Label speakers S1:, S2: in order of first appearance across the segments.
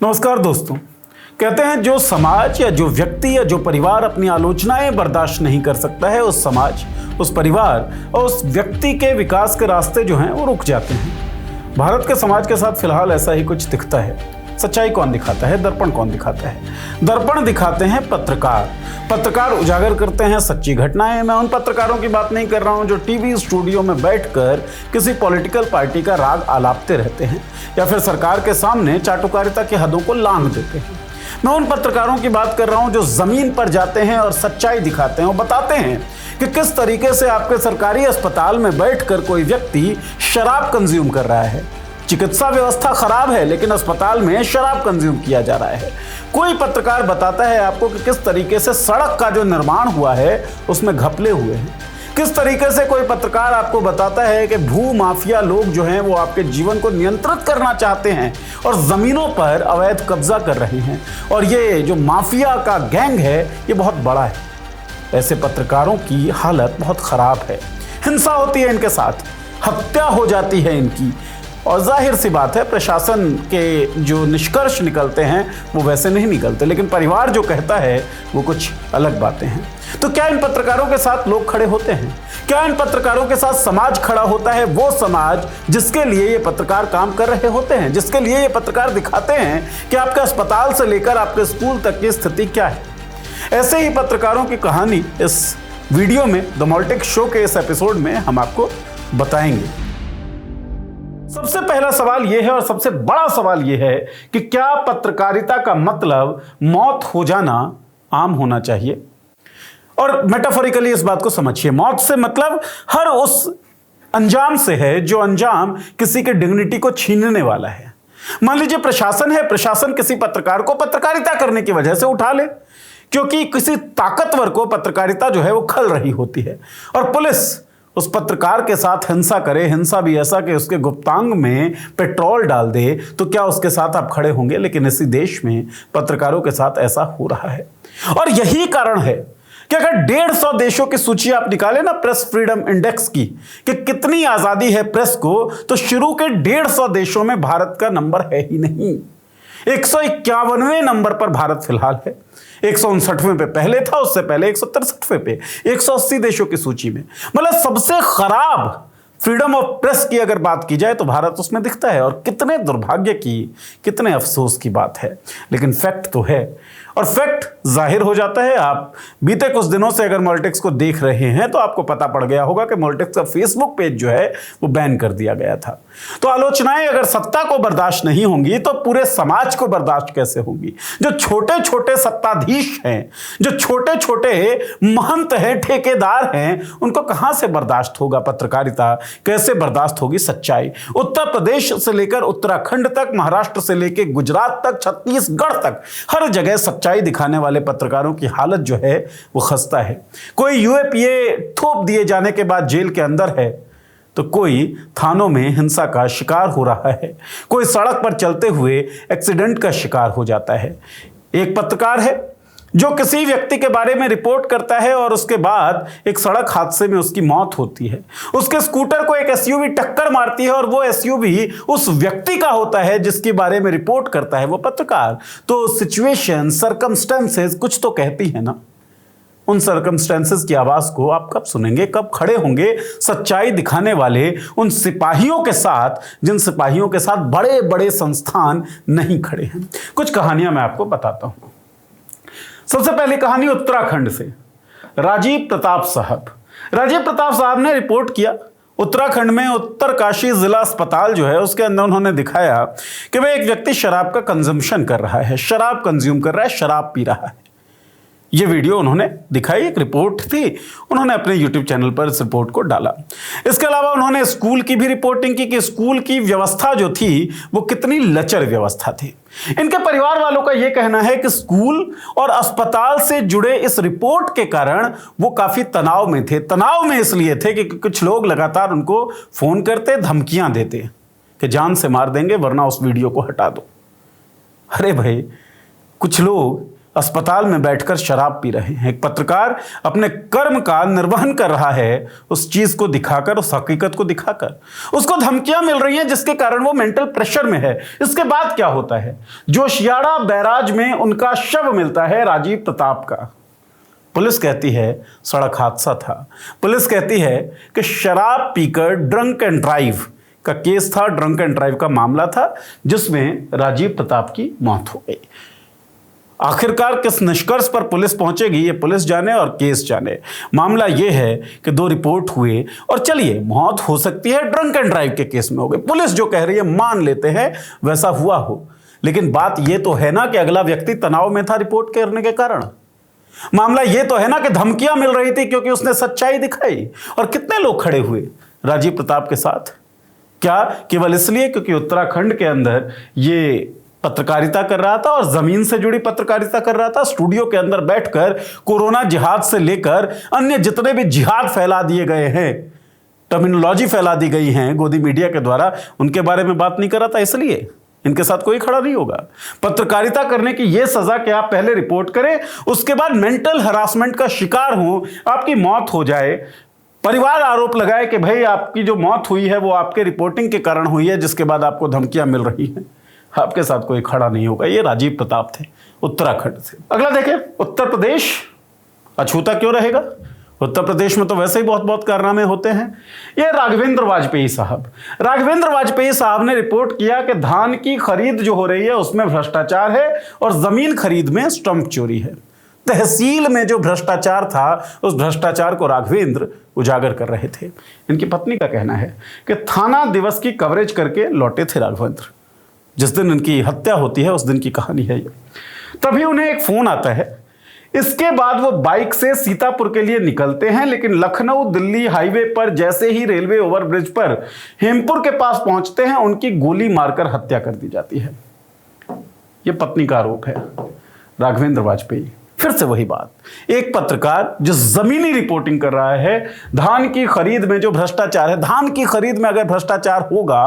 S1: नमस्कार दोस्तों। कहते हैं जो समाज या जो व्यक्ति या जो परिवार अपनी आलोचनाएं बर्दाश्त नहीं कर सकता है, उस समाज, उस परिवार और उस व्यक्ति के विकास के रास्ते जो हैं वो रुक जाते हैं। भारत के समाज के साथ फिलहाल ऐसा ही कुछ दिखता है। सच्चाई कौन दिखाता है? दर्पण कौन दिखाता है? दर्पण दिखाते हैं पत्रकार। पत्रकार उजागर करते हैं सच्ची घटनाएं। मैं उन पत्रकारों की बात नहीं कर रहा हूं जो टीवी स्टूडियो में बैठकर किसी पॉलिटिकल पार्टी का राग आलापते रहते हैं या फिर सरकार के सामने चाटुकारिता की हदों को लांघ देते हैं। मैं उन पत्रकारों की बात कर रहा हूं जो जमीन पर जाते हैं और सच्चाई दिखाते हैं और बताते हैं कि किस तरीके से आपके सरकारी अस्पताल में बैठकर कोई व्यक्ति शराब कंज्यूम कर रहा है। चिकित्सा व्यवस्था खराब है लेकिन अस्पताल में शराब कंज्यूम किया जा रहा है। कोई पत्रकार बताता है आपको कि किस तरीके से सड़क का जो निर्माण हुआ है उसमें घपले हुए हैं। किस तरीके से कोई पत्रकार आपको बताता है कि भू माफिया लोग जो हैं वो आपके जीवन को नियंत्रित करना चाहते हैं और जमीनों पर अवैध कब्जा कर रहे हैं और ये जो माफिया का गैंग है ये बहुत बड़ा है। ऐसे पत्रकारों की हालत बहुत खराब है। हिंसा होती है इनके साथ, हत्या हो जाती है इनकी, और जाहिर सी बात है प्रशासन के जो निष्कर्ष निकलते हैं वो वैसे नहीं निकलते, लेकिन परिवार जो कहता है वो कुछ अलग बातें हैं। तो क्या इन पत्रकारों के साथ लोग खड़े होते हैं? क्या इन पत्रकारों के साथ समाज खड़ा होता है? वो समाज जिसके लिए ये पत्रकार काम कर रहे होते हैं, जिसके लिए ये पत्रकार दिखाते हैं कि आपके अस्पताल से लेकर आपके स्कूल तक की स्थिति क्या है। ऐसे ही पत्रकारों की कहानी इस वीडियो में द मॉल्टिक शो के इस एपिसोड में हम आपको बताएंगे। सबसे पहला सवाल यह है और सबसे बड़ा सवाल यह है कि क्या पत्रकारिता का मतलब मौत हो जाना आम होना चाहिए? और मेटाफोरिकली इस बात को समझिए, मौत से मतलब हर उस अंजाम से है जो अंजाम किसी के डिग्निटी को छीनने वाला है। मान लीजिए प्रशासन है, प्रशासन किसी पत्रकार को पत्रकारिता करने की वजह से उठा ले क्योंकि किसी ताकतवर को पत्रकारिता जो है वो खल रही होती है, और पुलिस उस पत्रकार के साथ हिंसा करे, हिंसा भी ऐसा कि उसके गुप्तांग में पेट्रोल डाल दे, तो क्या उसके साथ आप खड़े होंगे? लेकिन इसी देश में पत्रकारों के साथ ऐसा हो रहा है और यही कारण है कि अगर 150 देशों की सूची आप निकालें ना प्रेस फ्रीडम इंडेक्स की कि कितनी आजादी है प्रेस को, तो शुरू के 150 देशों में भारत का नंबर है ही नहीं। 151वें नंबर पर भारत फिलहाल है। 159वें पे पहले था, उससे पहले 163वें पे, 180 देशों की सूची में। मतलब सबसे खराब फ्रीडम ऑफ प्रेस की अगर बात की जाए तो भारत उसमें दिखता है, और कितने दुर्भाग्य की, कितने अफसोस की बात है। लेकिन फैक्ट तो है और फैक्ट जाहिर हो जाता है। आप बीते कुछ दिनों से अगर मॉल्टिक्स को देख रहे हैं तो आपको पता पड़ गया होगा कि मॉल्टिक्स का फेसबुक पेज जो है वो बैन कर दिया गया था। तो आलोचनाएं अगर सत्ता को बर्दाश्त नहीं होंगी तो पूरे समाज को बर्दाश्त कैसे होगी? जो छोटे छोटे सत्ताधीश हैं, जो छोटे छोटे महंत हैं, ठेकेदार हैं, उनको कहां से बर्दाश्त होगा पत्रकारिता? कैसे बर्दाश्त होगी सच्चाई? उत्तर प्रदेश से लेकर उत्तराखंड तक, महाराष्ट्र से लेकर गुजरात तक, छत्तीसगढ़ तक, हर जगह सच्चाई दिखाने वाले पत्रकारों की हालत जो है वो खस्ता है। कोई यूएपीए थोप दिए जाने के बाद जेल के अंदर है, तो कोई थानों में हिंसा का शिकार हो रहा है, कोई सड़क पर चलते हुए एक्सीडेंट का शिकार हो जाता है। एक पत्रकार है जो किसी व्यक्ति के बारे में रिपोर्ट करता है और उसके बाद एक सड़क हादसे में उसकी मौत होती है। उसके स्कूटर को एक एसयूवी टक्कर मारती है और वो एसयूवी उस व्यक्ति का होता है जिसके बारे में रिपोर्ट करता है वो पत्रकार। तो सिचुएशन, सर्कमस्टेंसेस कुछ तो कहती है ना। उन सर्कमस्टेंसेस की आवाज को आप कब सुनेंगे? कब खड़े होंगे सच्चाई दिखाने वाले उन सिपाहियों के साथ जिन सिपाहियों के साथ बड़े बड़े संस्थान नहीं खड़े हैं? कुछ कहानियां मैं आपको बताता हूं। सबसे पहली कहानी उत्तराखंड से। राजीव प्रताप साहब ने रिपोर्ट किया उत्तराखंड में उत्तरकाशी जिला अस्पताल जो है उसके अंदर उन्होंने दिखाया कि वह एक व्यक्ति शराब का कंजम्पशन कर रहा है, शराब कंज्यूम कर रहा है, शराब पी रहा है। ये वीडियो उन्होंने दिखाई, एक रिपोर्ट थी, उन्होंने अपने YouTube चैनल पर इस रिपोर्ट को डाला। इसके अलावा उन्होंने स्कूल की भी रिपोर्टिंग की कि स्कूल की व्यवस्था जो थी वो कितनी लचर व्यवस्था थी। इनके परिवार वालों का यह कहना है कि स्कूल और अस्पताल से जुड़े इस रिपोर्ट के कारण वो काफी तनाव में थे। तनाव में इसलिए थे कि कुछ लोग लगातार उनको फोन करते, धमकियां देते कि जान से मार देंगे वरना उस वीडियो को हटा दो। अरे भाई, कुछ लोग अस्पताल में बैठकर शराब पी रहे हैं। एक पत्रकार अपने कर्म का निर्वहन कर रहा है, उस चीज को दिखाकर, उस हकीकत को दिखाकर। उसको धमकियां मिल रही हैं जिसके कारण वो मेंटल प्रेशर में है। इसके बाद क्या होता है? जोशियाड़ा बैराज में उनका शव मिलता है, राजीव प्रताप का। पुलिस कहती है सड़क हादसा था। पुलिस कहती है कि शराब पीकर ड्रंक एंड ड्राइव का केस था, ड्रंक एंड ड्राइव का मामला था, जिसमें राजीव प्रताप की मौत हो गई। आखिरकार किस निष्कर्ष पर पुलिस पहुंचेगी, ये पुलिस जाने और केस जाने। मामला ये है कि 2 रिपोर्ट हुए और चलिए मौत हो सकती है ड्रंक एंड ड्राइव के केस में हो गई। पुलिस जो कह रही है मान लेते हैं वैसा हुआ हो, लेकिन बात ये तो है ना कि अगला व्यक्ति तनाव में था रिपोर्ट करने के कारण। मामला ये तो है ना कि धमकियां मिल रही थी क्योंकि उसने सच्चाई दिखाई। और कितने लोग खड़े हुए राजीव प्रताप के साथ, क्या केवल इसलिए क्योंकि उत्तराखंड के अंदर ये पत्रकारिता कर रहा था और जमीन से जुड़ी पत्रकारिता कर रहा था। स्टूडियो के अंदर बैठकर कोरोना जिहाद से लेकर अन्य जितने भी जिहाद फैला दिए गए हैं, टर्मिनोलॉजी फैला दी गई हैं गोदी मीडिया के द्वारा, उनके बारे में बात नहीं कर रहा था। इसलिए इनके साथ कोई खड़ा नहीं होगा। पत्रकारिता करने की यह सजा कि आप पहले रिपोर्ट करें, उसके बाद मेंटल हरासमेंट का शिकार हो, आपकी मौत हो जाए, परिवार आरोप लगाए कि भाई आपकी जो मौत हुई है वो आपके रिपोर्टिंग के कारण हुई है, जिसके बाद आपको धमकियां मिल रही हैं। आपके साथ कोई खड़ा नहीं होगा। ये राजीव प्रताप थे उत्तराखंड से। अगला देखें, उत्तर प्रदेश अछूता क्यों रहेगा? उत्तर प्रदेश में तो वैसे ही बहुत बहुत कारनामे होते हैं। ये राघवेंद्र वाजपेयी साहब, राघवेंद्र वाजपेयी साहब ने रिपोर्ट किया कि धान की खरीद जो हो रही है उसमें भ्रष्टाचार है और जमीन खरीद में स्टंप चोरी है। तहसील में जो भ्रष्टाचार था उस भ्रष्टाचार को राघवेंद्र उजागर कर रहे थे। इनकी पत्नी का कहना है कि थाना दिवस की कवरेज करके लौटे थे राघवेंद्र। जिस दिन इनकी हत्या होती है उस दिन की कहानी है ये। तभी उन्हें एक फोन आता है। इसके बाद वो बाइक से सीतापुर के लिए निकलते हैं, लेकिन लखनऊ दिल्ली हाईवे पर जैसे ही रेलवे ओवरब्रिज पर हेमपुर के पास पहुंचते हैं, उनकी गोली मारकर हत्या कर दी जाती है। यह पत्नी का आरोप है राघवेंद्र वाजपेयी। फिर से वही बात, एक पत्रकार जो जमीनी रिपोर्टिंग कर रहा है, धान की खरीद में जो भ्रष्टाचार है, धान की खरीद में अगर भ्रष्टाचार होगा,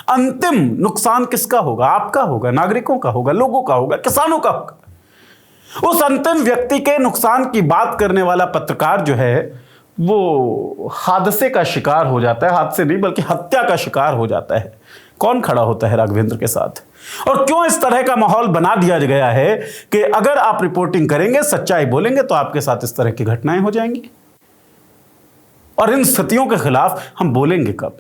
S1: अंतिम नुकसान किसका होगा? आपका होगा, नागरिकों का होगा, लोगों का होगा, किसानों का होगा। उस अंतिम व्यक्ति के नुकसान की बात करने वाला पत्रकार जो है वो हादसे का शिकार हो जाता है। हादसे नहीं बल्कि हत्या का शिकार हो जाता है। कौन खड़ा होता है राघवेंद्र के साथ? और क्यों इस तरह का माहौल बना दिया गया है कि अगर आप रिपोर्टिंग करेंगे, सच्चाई बोलेंगे, तो आपके साथ इस तरह की घटनाएं हो जाएंगी? और इन स्थितियों के खिलाफ हम बोलेंगे कब?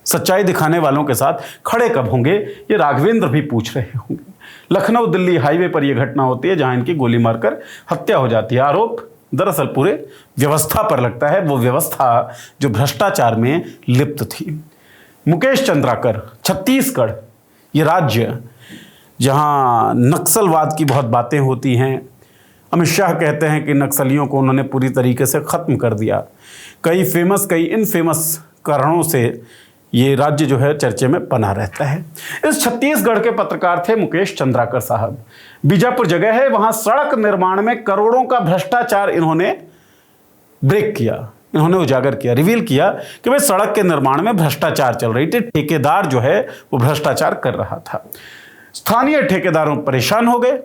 S1: सच्चाई दिखाने वालों के साथ खड़े कब होंगे? ये राघवेंद्र भी पूछ रहे होंगे। लखनऊ दिल्ली हाईवे पर यह घटना होती है जहां इनकी गोली मारकर हत्या हो जाती है। आरोप दरअसल पूरे व्यवस्था पर लगता है, वो व्यवस्था जो भ्रष्टाचार में लिप्त थी। मुकेश चंद्राकर, छत्तीसगढ़, ये राज्य जहां नक्सलवाद की बहुत बातें होती हैं। अमित शाह कहते हैं कि नक्सलियों को उन्होंने पूरी तरीके से ख़त्म कर दिया। कई फेमस, कई इनफेमस कारणों से ये राज्य जो है चर्चे में बना रहता है। इस छत्तीसगढ़ के पत्रकार थे मुकेश चंद्राकर साहब। बीजापुर जगह है, वहां सड़क निर्माण में करोड़ों का भ्रष्टाचार इन्होंने ब्रेक किया, इन्होंने उजागर किया, रिवील किया कि भाई सड़क के निर्माण में भ्रष्टाचार चल रही थी। ठेकेदार जो है वो भ्रष्टाचार कर रहा था। स्थानीय ठेकेदारों परेशान हो गए।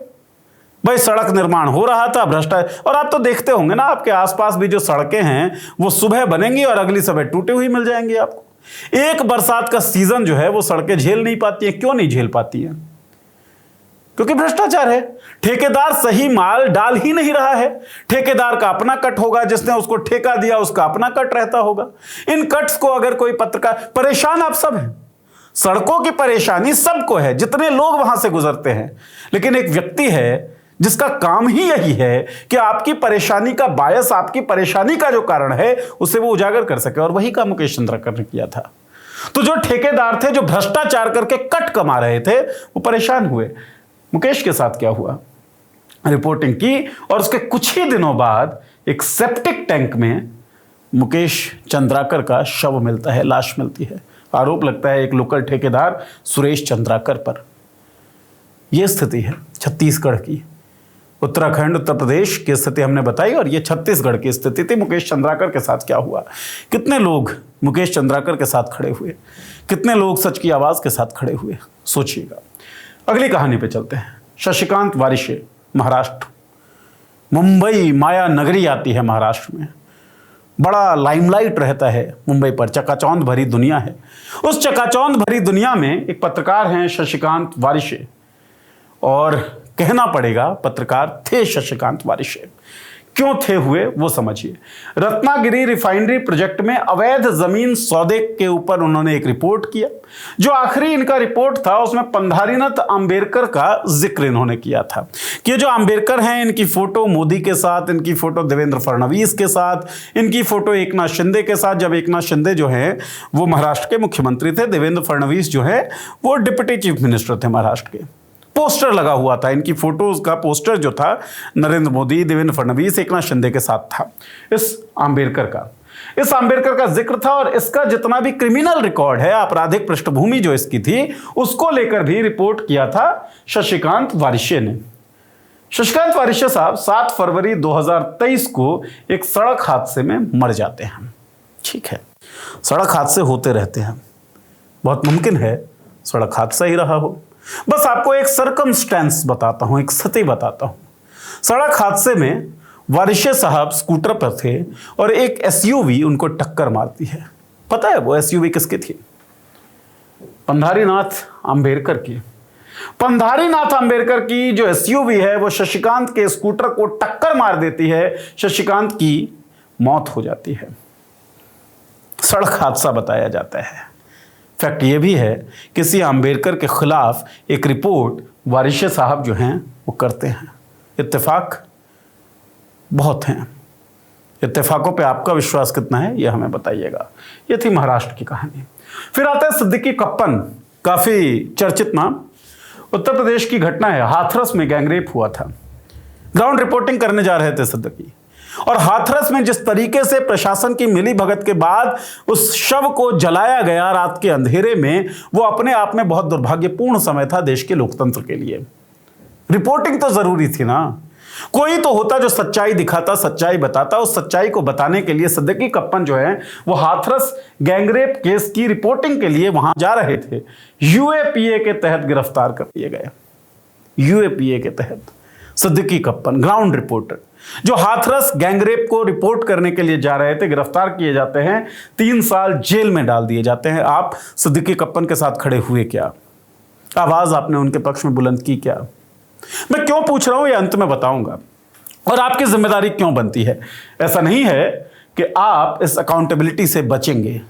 S1: भाई सड़क निर्माण हो रहा था, भ्रष्टाचार। और आप तो देखते होंगे ना, आपके आसपास भी जो सड़कें हैं वो सुबह बनेंगी और अगली सुबह टूटी हुई मिल जाएंगी आपको। एक बरसात का सीजन जो है वो सड़कें झेल नहीं पाती है। क्यों नहीं झेल पाती है? क्योंकि भ्रष्टाचार है। ठेकेदार सही माल डाल ही नहीं रहा है। ठेकेदार का अपना कट होगा, जिसने उसको ठेका दिया उसका अपना कट रहता होगा। इन कट्स को अगर कोई पत्रकार, परेशान आप सब हैं, सड़कों की परेशानी सबको है, जितने लोग वहां से गुजरते हैं। लेकिन एक व्यक्ति है जिसका काम ही यही है कि आपकी परेशानी का बायस, आपकी परेशानी का जो कारण है उसे वो उजागर कर सके, और वही काम मुकेश चंद्राकर ने किया था। तो जो ठेकेदार थे, जो भ्रष्टाचार करके कट कमा रहे थे, वो परेशान हुए। मुकेश के साथ क्या हुआ? रिपोर्टिंग की और उसके कुछ ही दिनों बाद एक सेप्टिक टैंक में मुकेश चंद्राकर का शव मिलता है, लाश मिलती है। आरोप लगता है एक लोकल ठेकेदार सुरेश चंद्राकर पर। यह स्थिति है छत्तीसगढ़ की। उत्तराखंड, उत्तर प्रदेश की स्थिति हमने बताई, और ये छत्तीसगढ़ की स्थिति थी। मुकेश चंद्राकर के साथ क्या हुआ? कितने लोग मुकेश चंद्राकर के साथ खड़े हुए? कितने लोग सच की आवाज के साथ खड़े हुए? सोचिएगा। अगली कहानी पे चलते हैं। शशिकांत वारिशे, महाराष्ट्र। मुंबई माया नगरी आती है महाराष्ट्र में, बड़ा लाइमलाइट रहता है मुंबई पर, चकाचौंध भरी दुनिया है। उस चकाचौंध भरी दुनिया में एक पत्रकार हैं शशिकांत वारिशे, और कहना पड़ेगा पत्रकार थे शशिकांत वारिशे। क्यों थे हुए वो समझिए। रत्नागिरी रिफाइनरी प्रोजेक्ट में अवैध जमीन सौदे के ऊपर उन्होंने एक रिपोर्ट किया। जो आखिरी इनका रिपोर्ट था उसमें पंधारीनाथ अंबेडकर का जिक्र इन्होंने किया था कि ये जो अंबेडकर हैं इनकी फोटो मोदी के साथ, इनकी फोटो देवेंद्र फडणवीस के साथ, इनकी फोटो एकनाथ शिंदे के साथ, जब एकनाथ शिंदे जो है वो महाराष्ट्र के मुख्यमंत्री थे, देवेंद्र फडणवीस जो है वो डिप्टी चीफ मिनिस्टर थे महाराष्ट्र के। पोस्टर लगा हुआ था, इनकी फोटोज का पोस्टर जो था नरेंद्र मोदी, देवेंद्र फडणवीस, एकनाथ शिंदे के साथ था। इस अंबेडकर का जिक्र था, और इसका जितना भी क्रिमिनल रिकॉर्ड है, आपराधिक पृष्ठभूमि जो इसकी थी, उसको लेकर भी रिपोर्ट किया था शशिकांत वारिशे ने। शशिकांत वारिशे साहब 7 फरवरी 2023 को एक सड़क हादसे में मर जाते हैं। ठीक है, सड़क हादसे होते रहते हैं, बहुत मुमकिन है सड़क हादसा ही रहा हो। बस आपको एक सर्कमस्टेंस बताता हूं, एक स्थिति बताता हूं। सड़क हादसे में वारिशे साहब स्कूटर पर थे और एक एसयूवी उनको टक्कर मारती है। पता है वो एसयूवी किसकी थी? पंधारीनाथ अंबेडकर की। पंधारीनाथ अंबेडकर की जो एसयूवी है वो शशिकांत के स्कूटर को टक्कर मार देती है, शशिकांत की मौत हो जाती है। सड़क हादसा बताया जाता है। फैक्ट ये भी है किसी अंबेडकर के खिलाफ एक रिपोर्ट वारिशे साहब जो हैं वो करते हैं। इत्तेफाक बहुत हैं। इत्तेफाकों पे आपका विश्वास कितना है ये हमें बताइएगा। ये थी महाराष्ट्र की कहानी। फिर आता है सिद्दीकी कप्पन, काफी चर्चित नाम। उत्तर प्रदेश की घटना है, हाथरस में गैंगरेप हुआ था। ग्राउंड रिपोर्टिंग करने जा रहे थे सिद्दीकी, और हाथरस में जिस तरीके से प्रशासन की मिलीभगत के बाद उस शव को जलाया गया रात के अंधेरे में, वो अपने आप में बहुत दुर्भाग्यपूर्ण समय था देश के लोकतंत्र के लिए। रिपोर्टिंग तो जरूरी थी ना, कोई तो होता जो सच्चाई दिखाता, सच्चाई बताता। उस सच्चाई को बताने के लिए सिद्दीकी कप्पन जो है वो हाथरस गैंगरेप केस की रिपोर्टिंग के लिए वहां जा रहे थे। यूएपीए के तहत गिरफ्तार कर लिए गए। यूएपीए के तहत सिद्दीकी कप्पन ग्राउंड रिपोर्टर जो हाथरस गैंगरेप को रिपोर्ट करने के लिए जा रहे थे, गिरफ्तार किए जाते हैं, 3 साल जेल में डाल दिए जाते हैं। आप सिद्दीकी कप्पन के साथ खड़े हुए क्या? आवाज आपने उनके पक्ष में बुलंद की क्या? मैं क्यों पूछ रहा हूं ये अंत में बताऊंगा, और आपकी जिम्मेदारी क्यों बनती है। ऐसा नहीं है कि आप इस अकाउंटेबिलिटी से बचेंगे,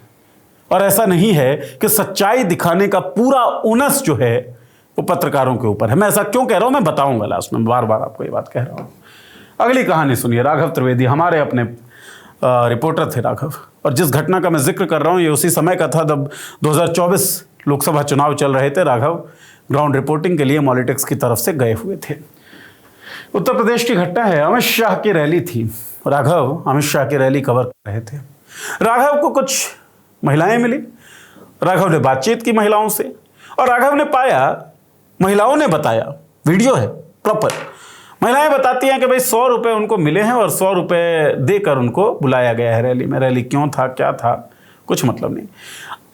S1: और ऐसा नहीं है कि सच्चाई दिखाने का पूरा ओनस जो है वो पत्रकारों के ऊपर है। मैं ऐसा क्यों कह रहा हूं मैं बताऊंगा लास्ट में, बार बार आपको ये बात कह रहा हूं। अगली कहानी सुनिए। राघव त्रिवेदी हमारे अपने रिपोर्टर थे राघव, और जिस घटना का मैं जिक्र कर रहा हूं ये उसी समय का था जब 2024 लोकसभा चुनाव चल रहे थे। राघव ग्राउंड रिपोर्टिंग के लिए मॉलिटिक्स की तरफ से गए हुए थे। उत्तर प्रदेश की घटना है, अमित शाह की रैली थी। राघव अमित शाह की रैली कवर कर रहे थे। राघव को कुछ महिलाएं मिली, राघव ने बातचीत की महिलाओं से, और राघव ने पाया, महिलाओं ने बताया, वीडियो है प्रॉपर, महिलाएं बताती हैं कि भाई 100 रुपए उनको मिले हैं और 100 रुपए देकर उनको बुलाया गया है रैली में। रैली क्यों था, क्या था, कुछ मतलब नहीं।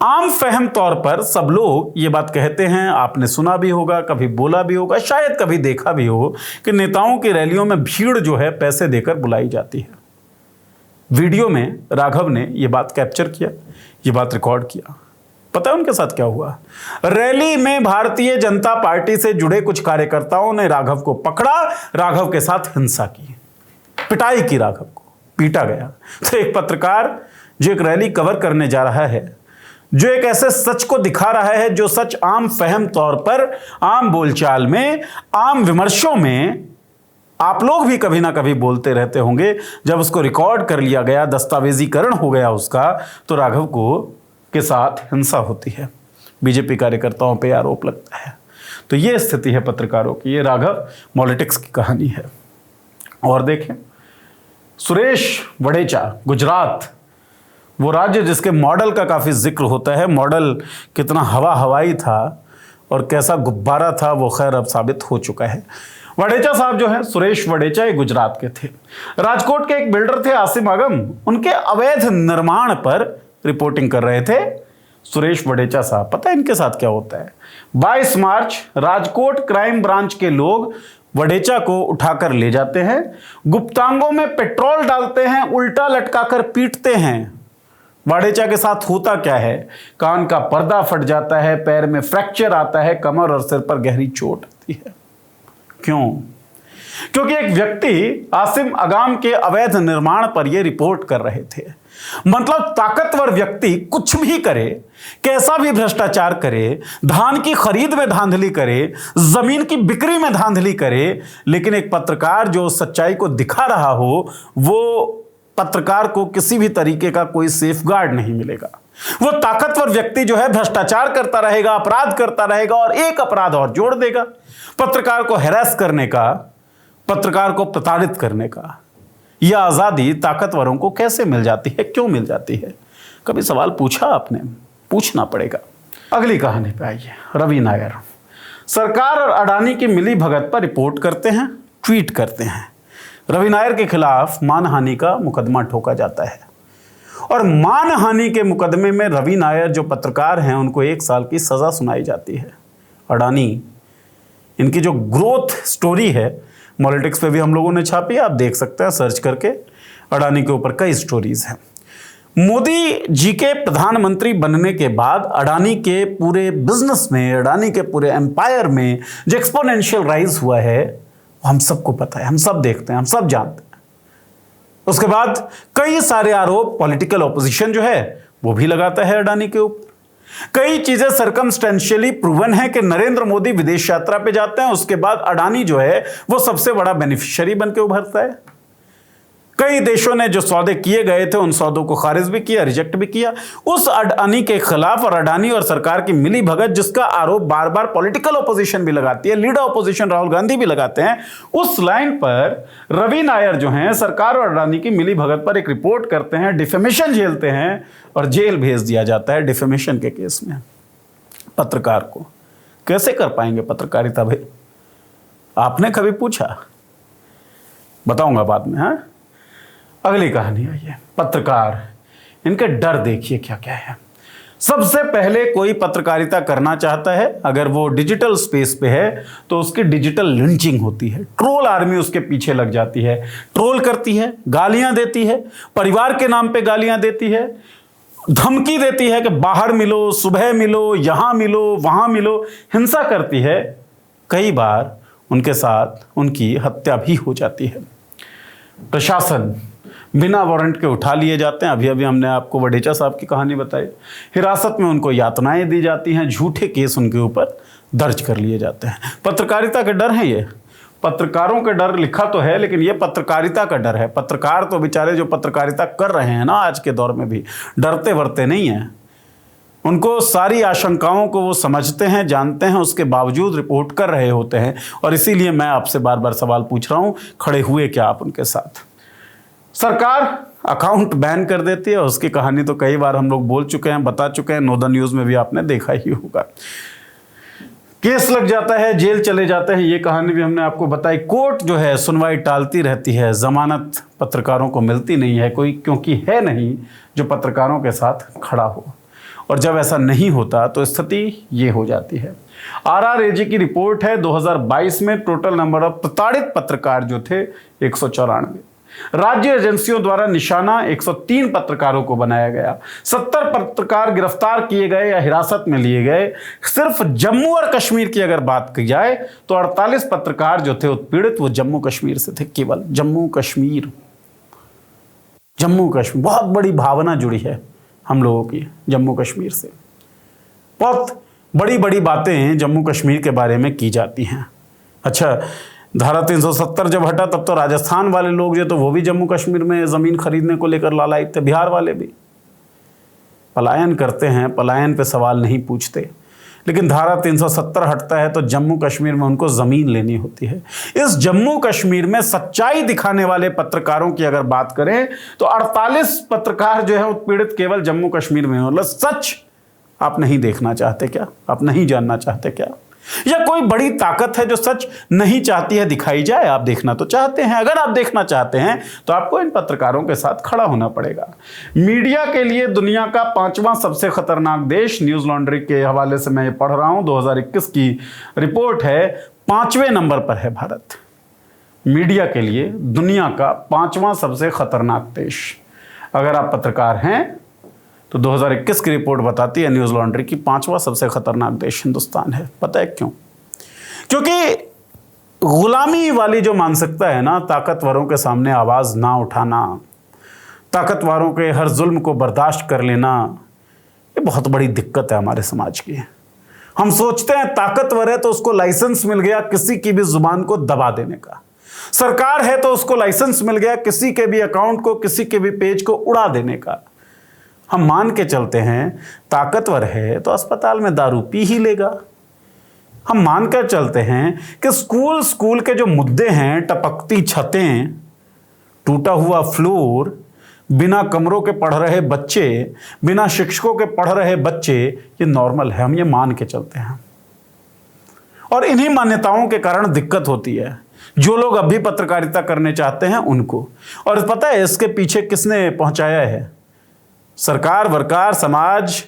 S1: आम फहम तौर पर सब लोग ये बात कहते हैं, आपने सुना भी होगा, कभी बोला भी होगा, शायद कभी देखा भी हो कि नेताओं की रैलियों में भीड़ जो है पैसे देकर बुलाई जाती है। वीडियो में राघव ने ये बात कैप्चर किया, ये बात रिकॉर्ड किया। पता है उनके साथ क्या हुआ? रैली में भारतीय जनता पार्टी से जुड़े कुछ कार्यकर्ताओं ने राघव को पकड़ा, राघव के साथ हिंसा की, पिटाई की, राघव को पीटा गया। तो एक पत्रकार जो एक रैली कवर करने जा रहा है, जो एक ऐसे सच को दिखा रहा है जो सच आम फहम तौर पर, आम बोलचाल में, आम विमर्शों में आप लोग भी कभी ना कभी बोलते रहते होंगे, जब उसको रिकॉर्ड कर लिया गया, दस्तावेजीकरण हो गया उसका, तो राघव को के साथ हिंसा होती है, बीजेपी कार्यकर्ताओं पे आरोप लगता है। तो ये स्थिति है पत्रकारों की। ये राघव मॉलिटिक्स की कहानी है। और देखें, सुरेश वडेचा, गुजरात, वो राज्य जिसके मॉडल का काफ़ी जिक्र होता है। मॉडल कितना हवाई था और कैसा गुब्बारा था वो खैर अब साबित हो चुका है। वडेचा साहब जो है, सुरेश वडेचा, ये गुजरात के थे। राजकोट के एक बिल्डर थे आसिम आगम, उनके अवैध निर्माण पर रिपोर्टिंग कर रहे थे सुरेश वडेचा साहब। पता है इनके साथ क्या होता है? 22 मार्च राजकोट क्राइम ब्रांच के लोग वडेचा को उठाकर ले जाते हैं, गुप्तांगों में पेट्रोल डालते हैं, उल्टा लटकाकर पीटते हैं। वडेचा के साथ होता क्या है, कान का पर्दा फट जाता है, पैर में फ्रैक्चर आता है, कमर और सिर पर गहरी चोट आती है। क्यों? क्योंकि एक व्यक्ति आसिम अगाम के अवैध निर्माण पर यह रिपोर्ट कर रहे थे। मतलब ताकतवर व्यक्ति कुछ भी करे, कैसा भी भ्रष्टाचार करे, धान की खरीद में धांधली करे, जमीन की बिक्री में धांधली करे, लेकिन एक पत्रकार जो सच्चाई को दिखा रहा हो, वो पत्रकार को किसी भी तरीके का कोई सेफगार्ड नहीं मिलेगा। वो ताकतवर व्यक्ति जो है भ्रष्टाचार करता रहेगा, अपराध करता रहेगा और एक अपराध और जोड़ देगा। पत्रकार को हैरेस करने का, पत्रकार को प्रताड़ित करने का यह आजादी ताकतवरों को कैसे मिल जाती है, क्यों मिल जाती है? कभी सवाल पूछा आपने? पूछना पड़ेगा। अगली कहानी पे आइए। रवि नायर सरकार और अडानी की मिली भगत पर रिपोर्ट करते हैं, ट्वीट करते हैं। रवि नायर के खिलाफ मानहानि का मुकदमा ठोका जाता है और मानहानि के मुकदमे में रवि नायर जो पत्रकार हैं उनको 1 साल की सजा सुनाई जाती है। अडानी, इनकी जो ग्रोथ स्टोरी है पॉलिटिक्स पे भी हम लोगों ने छापी, आप देख सकते हैं सर्च करके। अडानी के ऊपर कई स्टोरीज हैं। मोदी जी के प्रधानमंत्री बनने के बाद अडानी के पूरे बिजनेस में, अडानी के पूरे एम्पायर में जो एक्सपोनेंशियल राइज हुआ है वो हम सबको पता है, हम सब देखते हैं, हम सब जानते हैं। उसके बाद कई सारे आरोप पॉलिटिकल ऑपोजिशन जो है वो भी लगाता है अडानी के ऊपर। कई चीजें सर्कमस्टेंशियली प्रूवन है कि नरेंद्र मोदी विदेश यात्रा पे जाते हैं, उसके बाद अडानी जो है वो सबसे बड़ा बेनिफिशियरी बन के उभरता है। कई देशों ने जो सौदे किए गए थे उन सौदों को खारिज भी किया, रिजेक्ट भी किया। उस अडानी के खिलाफ और अडानी और सरकार की मिली भगत जिसका आरोप बार बार पॉलिटिकल ऑपोजिशन भी लगाती है, लीडर ऑपोजिशन राहुल गांधी भी लगाते हैं, उस लाइन पर रवि नायर जो हैं सरकार और अडानी की मिली भगत पर एक रिपोर्ट करते हैं, डिफेमेशन झेलते हैं और जेल भेज दिया जाता है डिफेमेशन के केस में। पत्रकार को कैसे कर पाएंगे पत्रकारिता भाई? आपने कभी पूछा? बताऊंगा बाद में। हाँ, अगली कहानी आइए। पत्रकार, इनके डर देखिए क्या क्या है। सबसे पहले कोई पत्रकारिता करना चाहता है, अगर वो डिजिटल स्पेस पे है तो उसकी डिजिटल लिंचिंग होती है। ट्रोल आर्मी उसके पीछे लग जाती है, ट्रोल करती है, गालियां देती है, परिवार के नाम पे गालियां देती है, धमकी देती है कि बाहर मिलो, सुबह मिलो, यहां मिलो, वहां मिलो, हिंसा करती है। कई बार उनके साथ उनकी हत्या भी हो जाती है। प्रशासन बिना वारंट के उठा लिए जाते हैं। अभी अभी हमने आपको वडेचा साहब की कहानी बताई। हिरासत में उनको यातनाएं दी जाती हैं, झूठे केस उनके ऊपर दर्ज कर लिए जाते हैं। पत्रकारिता के डर हैं ये। पत्रकारों के डर लिखा तो है, लेकिन ये पत्रकारिता का डर है। पत्रकार तो बेचारे जो पत्रकारिता कर रहे हैं ना आज के दौर में भी डरते वरते नहीं हैं। उनको सारी आशंकाओं को वो समझते हैं, जानते हैं, उसके बावजूद रिपोर्ट कर रहे होते हैं। और इसीलिए मैं आपसे बार बार सवाल पूछ रहा हूँ, खड़े हुए क्या आप उनके साथ? सरकार अकाउंट बैन कर देती है, उसकी कहानी तो कई बार हम लोग बोल चुके हैं, बता चुके हैं, नोदा न्यूज़ में भी आपने देखा ही होगा। केस लग जाता है, जेल चले जाते हैं, ये कहानी भी हमने आपको बताई। कोर्ट जो है सुनवाई टालती रहती है, जमानत पत्रकारों को मिलती नहीं है कोई, क्योंकि है नहीं जो पत्रकारों के साथ खड़ा हो। और जब ऐसा नहीं होता तो स्थिति ये हो जाती है। RRAG की रिपोर्ट है 2022 में टोटल नंबर ऑफ प्रताड़ित पत्रकार जो थे 194। राज्य एजेंसियों द्वारा निशाना 103 पत्रकारों को बनाया गया। 70 पत्रकार गिरफ्तार किए गए या हिरासत में लिए गए। सिर्फ जम्मू और कश्मीर की अगर बात की जाए तो 48 पत्रकार जो थे उत्पीड़ित वो जम्मू कश्मीर से थे। केवल जम्मू कश्मीर बहुत बड़ी भावना जुड़ी है हम लोगों की जम्मू कश्मीर से। बहुत बड़ी बड़ी बातें जम्मू कश्मीर के बारे में की जाती हैं। अच्छा, धारा 370 जब हटा तब तो राजस्थान वाले लोग जो तो वो भी जम्मू कश्मीर में ज़मीन खरीदने को लेकर लालायित थे। बिहार वाले भी पलायन करते हैं, पलायन पे सवाल नहीं पूछते। लेकिन धारा 370 हटता है तो जम्मू कश्मीर में उनको ज़मीन लेनी होती है। इस जम्मू कश्मीर में सच्चाई दिखाने वाले पत्रकारों की अगर बात करें तो 48 पत्रकार जो है उत्पीड़ित केवल जम्मू कश्मीर में। मतलब सच आप नहीं देखना चाहते क्या? आप नहीं जानना चाहते क्या? या कोई बड़ी ताकत है जो सच नहीं चाहती है दिखाई जाए? आप देखना तो चाहते हैं। अगर आप देखना चाहते हैं तो आपको इन पत्रकारों के साथ खड़ा होना पड़ेगा। मीडिया के लिए दुनिया का 5वां सबसे खतरनाक देश, न्यूज लॉन्ड्री के हवाले से मैं ये पढ़ रहा हूं, 2021 की रिपोर्ट है। 5वें नंबर पर है भारत मीडिया के लिए दुनिया का 5वां सबसे खतरनाक देश। अगर आप पत्रकार हैं तो 2021 की रिपोर्ट बताती है न्यूज़ लॉन्ड्री की 5वां सबसे खतरनाक देश हिंदुस्तान है। पता है क्यों? क्योंकि गुलामी वाली जो मानसिकता है ना, ताकतवरों के सामने आवाज़ ना उठाना, ताकतवरों के हर जुल्म को बर्दाश्त कर लेना, ये बहुत बड़ी दिक्कत है हमारे समाज की। हम सोचते हैं ताकतवर है तो उसको लाइसेंस मिल गया किसी की भी जुबान को दबा देने का, सरकार है तो उसको लाइसेंस मिल गया किसी के भी अकाउंट को, किसी के भी पेज को उड़ा देने का। हम मान के चलते हैं ताकतवर है तो अस्पताल में दारू पी ही लेगा। हम मानकर चलते हैं कि स्कूल के जो मुद्दे हैं, टपकती छतें, टूटा हुआ फ्लोर, बिना कमरों के पढ़ रहे बच्चे, बिना शिक्षकों के पढ़ रहे बच्चे, ये नॉर्मल है। हम ये मान के चलते हैं और इन्हीं मान्यताओं के कारण दिक्कत होती है जो लोग अभी पत्रकारिता करने चाहते हैं उनको। और पता है इसके पीछे किसने पहुंचाया है? सरकार, वरकार, समाज,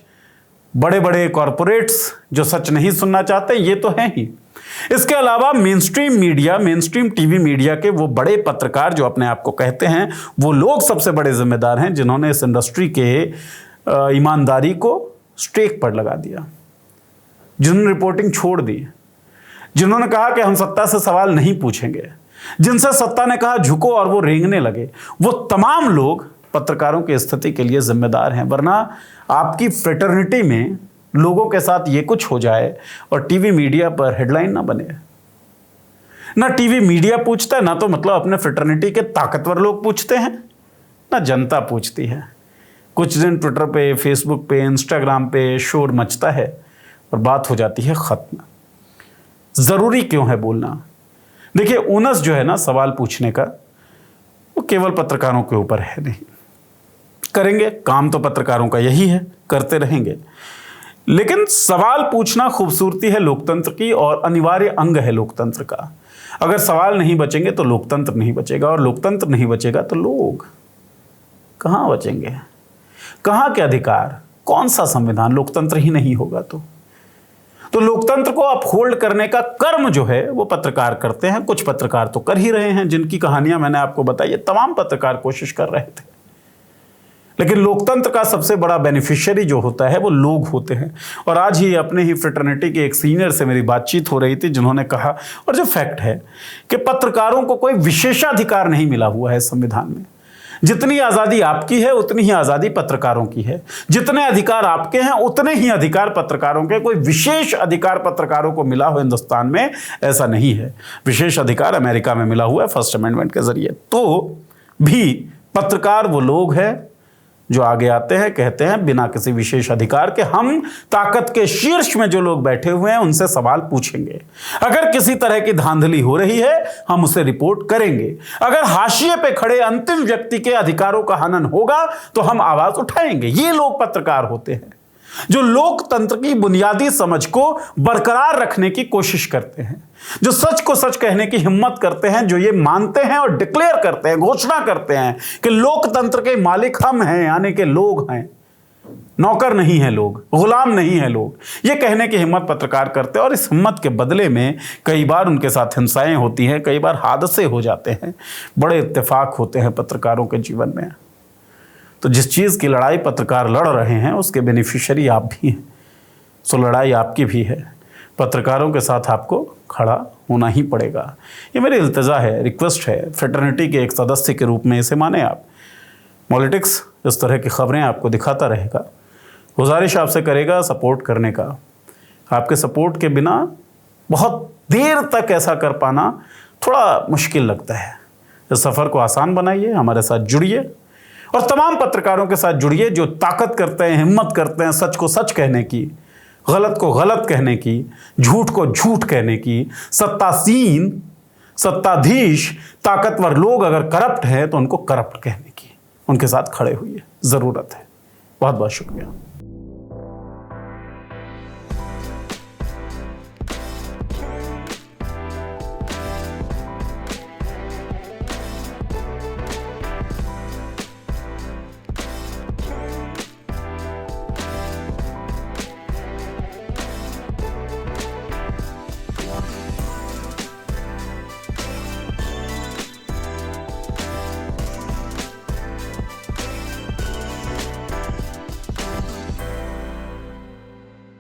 S1: बड़े बड़े कॉरपोरेट्स जो सच नहीं सुनना चाहते, ये तो हैं ही। इसके अलावा main stream media, main stream TV media के वो बड़े पत्रकार जो अपने आप को कहते हैं, वो लोग सबसे बड़े जिम्मेदार हैं जिन्होंने इस इंडस्ट्री के ईमानदारी को स्टेक पर लगा दिया, जिन्होंने रिपोर्टिंग छोड़ दी, जिन्होंने कहा कि हम सत्ता से सवाल नहीं पूछेंगे, जिनसे सत्ता ने कहा झुको और वो रेंगने लगे, वो तमाम लोग पत्रकारों की स्थिति के लिए जिम्मेदार हैं। वरना आपकी फ्रेटर्निटी में लोगों के साथ ये कुछ हो जाए और टीवी मीडिया पर हेडलाइन ना बने। ना टीवी मीडिया पूछता है, ना तो मतलब अपने फ्रेटर्निटी के ताकतवर लोग पूछते हैं, ना जनता पूछती है। कुछ दिन ट्विटर पे, फेसबुक पे, इंस्टाग्राम पे शोर मचता है और बात हो जाती है खत्म। ज़रूरी क्यों है बोलना? देखिए, ओनस जो है ना सवाल पूछने का, वो केवल पत्रकारों के ऊपर है नहीं। करेंगे, काम तो पत्रकारों का यही है, करते रहेंगे। लेकिन सवाल पूछना खूबसूरती है लोकतंत्र की और अनिवार्य अंग है लोकतंत्र का। अगर सवाल नहीं बचेंगे तो लोकतंत्र नहीं बचेगा, और लोकतंत्र नहीं बचेगा तो लोग कहाँ बचेंगे? कहाँ के अधिकार? कौन सा संविधान? लोकतंत्र ही नहीं होगा तो लोकतंत्र को अपहोल्ड करने का कर्म जो है वो पत्रकार करते हैं। कुछ पत्रकार तो कर ही रहे हैं, जिनकी कहानियां मैंने आपको बताई। ये तमाम पत्रकार कोशिश कर रहे थे, लेकिन लोकतंत्र का सबसे बड़ा बेनिफिशियरी जो होता है वो लोग होते हैं। और आज ही अपने ही फ्रेटर्निटी के एक सीनियर से मेरी बातचीत हो रही थी, जिन्होंने कहा, और जो फैक्ट है कि पत्रकारों को कोई विशेषाधिकार नहीं मिला हुआ है संविधान में। जितनी आज़ादी आपकी है उतनी ही आज़ादी पत्रकारों की है, जितने अधिकार आपके हैं उतने ही अधिकार पत्रकारों के। कोई विशेष अधिकार पत्रकारों को मिला हो हिंदुस्तान में, ऐसा नहीं है। विशेष अधिकार अमेरिका में मिला हुआ है फर्स्ट अमेंडमेंट के जरिए। तो भी पत्रकार वो लोग हैं जो आगे आते हैं, कहते हैं बिना किसी विशेष अधिकार के हम ताकत के शीर्ष में जो लोग बैठे हुए हैं उनसे सवाल पूछेंगे। अगर किसी तरह की धांधली हो रही है हम उसे रिपोर्ट करेंगे। अगर हाशिए पे खड़े अंतिम व्यक्ति के अधिकारों का हनन होगा तो हम आवाज उठाएंगे। ये लोग पत्रकार होते हैं जो लोकतंत्र की बुनियादी समझ को बरकरार रखने की कोशिश करते हैं, जो सच को सच कहने की हिम्मत करते हैं, जो ये मानते हैं और डिक्लेयर करते हैं, घोषणा करते हैं कि लोकतंत्र के मालिक हम हैं, यानी कि लोग हैं, नौकर नहीं है लोग, गुलाम नहीं है लोग। ये कहने की हिम्मत पत्रकार करते हैं और इस हिम्मत के बदले में कई बार उनके साथ हिंसाएं होती हैं, कई बार हादसे हो जाते हैं, बड़े इत्तेफाक होते हैं पत्रकारों के जीवन में। तो जिस चीज़ की लड़ाई पत्रकार लड़ रहे हैं उसके बेनिफिशियरी आप भी हैं, सो लड़ाई आपकी भी है। पत्रकारों के साथ आपको खड़ा होना ही पड़ेगा। ये मेरी इल्तिजा है, रिक्वेस्ट है, फ्रेटर्निटी के एक सदस्य के रूप में इसे माने आप। पॉलिटिक्स इस तरह की खबरें आपको दिखाता रहेगा, गुजारिश आपसे करेगा सपोर्ट करने का। आपके सपोर्ट के बिना बहुत देर तक ऐसा कर पाना थोड़ा मुश्किल लगता है। इस सफ़र को आसान बनाइए, हमारे साथ जुड़िए और तमाम पत्रकारों के साथ जुड़िए जो ताकत करते हैं, हिम्मत करते हैं सच को सच कहने की, गलत को गलत कहने की, झूठ को झूठ कहने की। सत्तासीन, सत्ताधीश, ताकतवर लोग अगर करप्ट हैं तो उनको करप्ट कहने की, उनके साथ खड़े हुए ज़रूरत है। बहुत बहुत शुक्रिया।